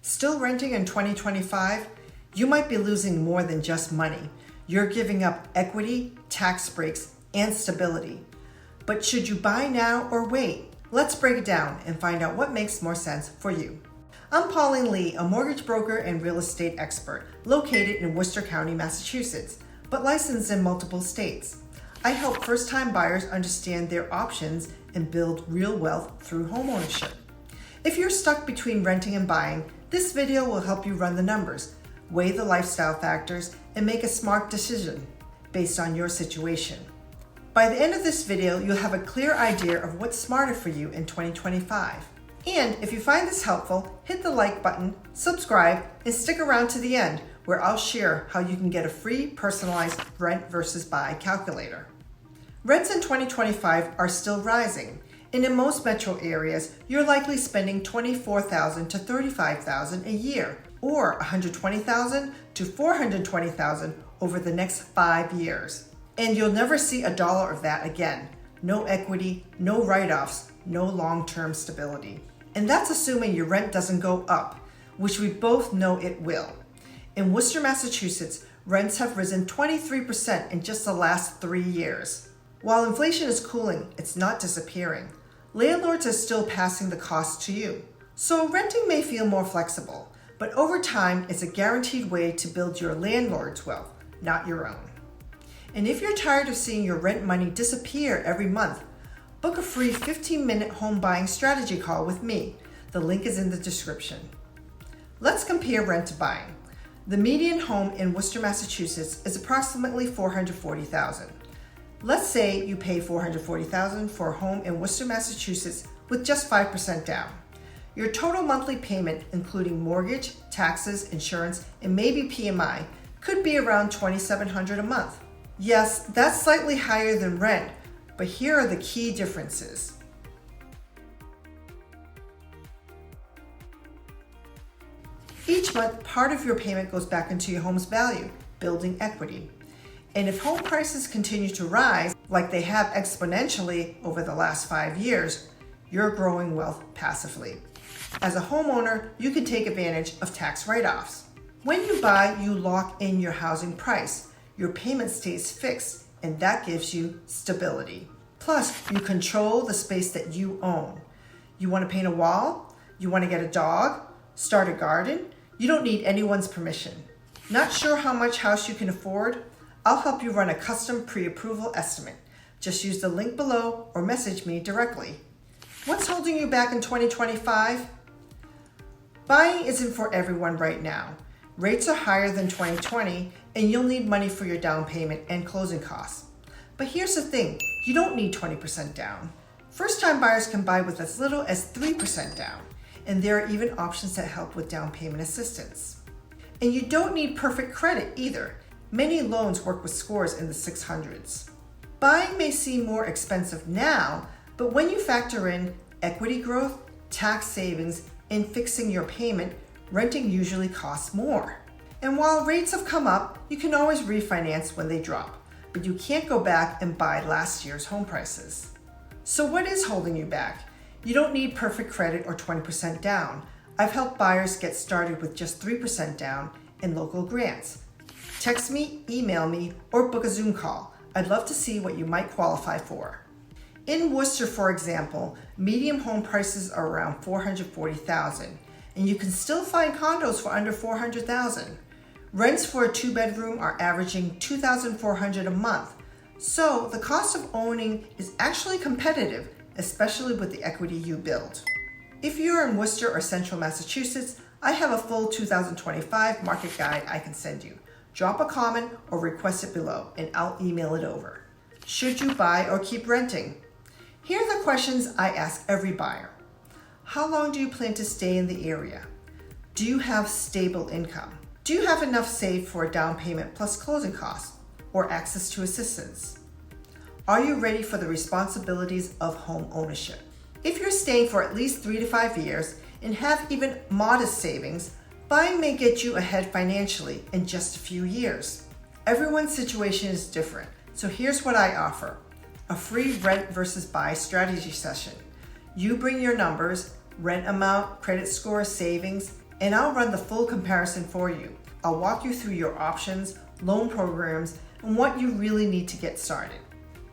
Still renting in 2025? You might be losing more than just money. You're giving up equity, tax breaks, and stability. But should you buy now or wait? Let's break it down and find out what makes more sense for you. I'm Pauline Lee, a mortgage broker and real estate expert located in Worcester County, Massachusetts, but licensed in multiple states. I help first-time buyers understand their options and build real wealth through homeownership. If you're stuck between renting and buying, this video will help you run the numbers, weigh the lifestyle factors, and make a smart decision based on your situation. By the end of this video, you'll have a clear idea of what's smarter for you in 2025. And if you find this helpful, hit the like button, subscribe, and stick around to the end where I'll share how you can get a free personalized rent versus buy calculator. Rents in 2025 are still rising, and in most metro areas, you're likely spending $24,000 to $35,000 a year, or $120,000 to $420,000 over the next 5 years. And you'll never see a dollar of that again. No equity, no write-offs, no long-term stability. And that's assuming your rent doesn't go up, which we both know it will. In Worcester, Massachusetts, rents have risen 23% in just the last 3 years. While inflation is cooling, it's not disappearing. Landlords are still passing the cost to you. So renting may feel more flexible, but over time, it's a guaranteed way to build your landlord's wealth, not your own. And if you're tired of seeing your rent money disappear every month, book a free 15-minute home buying strategy call with me. The link is in the description. Let's compare rent to buying. The median home in Worcester, Massachusetts is approximately $440,000. Let's say you pay $440,000 for a home in Worcester, Massachusetts with just 5% down. Your total monthly payment, including mortgage, taxes, insurance, and maybe PMI, could be around $2,700 a month. Yes, that's slightly higher than rent, but here are the key differences. Each month, part of your payment goes back into your home's value, building equity. And if home prices continue to rise, like they have exponentially over the last 5 years, you're growing wealth passively. As a homeowner, you can take advantage of tax write-offs. When you buy, you lock in your housing price. Your payment stays fixed, and that gives you stability. Plus, you control the space that you own. You want to paint a wall? You want to get a dog? Start a garden? You don't need anyone's permission. Not sure how much house you can afford? I'll help you run a custom pre-approval estimate. Just use the link below or message me directly. What's holding you back in 2025? Buying isn't for everyone right now. Rates are higher than 2020, and you'll need money for your down payment and closing costs. But here's the thing, you don't need 20% down. First-time buyers can buy with as little as 3% down, and there are even options that help with down payment assistance. And you don't need perfect credit either. Many loans work with scores in the 600s. Buying may seem more expensive now, but when you factor in equity growth, tax savings, and fixing your payment, renting usually costs more. And while rates have come up, you can always refinance when they drop, but you can't go back and buy last year's home prices. So what is holding you back? You don't need perfect credit or 20% down. I've helped buyers get started with just 3% down and local grants. Text me, email me, or book a Zoom call. I'd love to see what you might qualify for. In Worcester, for example, median home prices are around $440,000, and you can still find condos for under $400,000. Rents for a 2-bedroom are averaging $2,400 a month, so the cost of owning is actually competitive, especially with the equity you build. If you're in Worcester or Central Massachusetts, I have a full 2025 market guide I can send you. Drop a comment or request it below, and I'll email it over. Should you buy or keep renting? Here are the questions I ask every buyer. How long do you plan to stay in the area? Do you have stable income? Do you have enough saved for a down payment plus closing costs or access to assistance? Are you ready for the responsibilities of home ownership? If you're staying for at least 3 to 5 years and have even modest savings, buying may get you ahead financially in just a few years. Everyone's situation is different, so here's what I offer. A free rent versus buy strategy session. You bring your numbers, rent amount, credit score, savings, and I'll run the full comparison for you. I'll walk you through your options, loan programs, and what you really need to get started.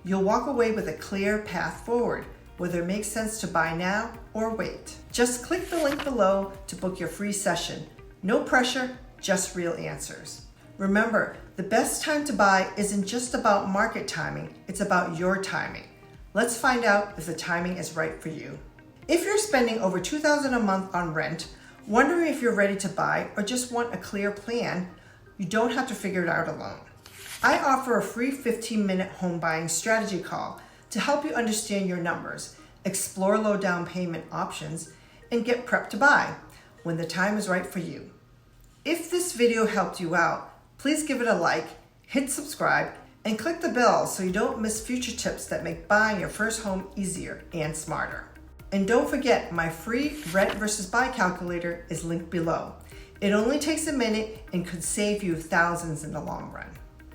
You'll walk away with a clear path forward, whether it makes sense to buy now or wait. Just click the link below to book your free session. No pressure, just real answers. Remember, the best time to buy isn't just about market timing, it's about your timing. Let's find out if the timing is right for you. If you're spending over $2,000 a month on rent, wondering if you're ready to buy or just want a clear plan, you don't have to figure it out alone. I offer a free 15-minute home buying strategy call to help you understand your numbers, explore low down payment options, and get prepped to buy when the time is right for you. If this video helped you out, please give it a like, hit subscribe, and click the bell so you don't miss future tips that make buying your first home easier and smarter. And don't forget, my free rent versus buy calculator is linked below. It only takes a minute and could save you thousands in the long run.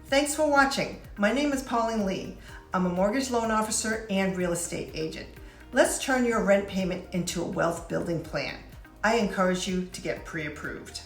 Thanks for watching. My name is Pauline Lee. I'm a mortgage loan officer and real estate agent. Let's turn your rent payment into a wealth building plan. I encourage you to get pre-approved.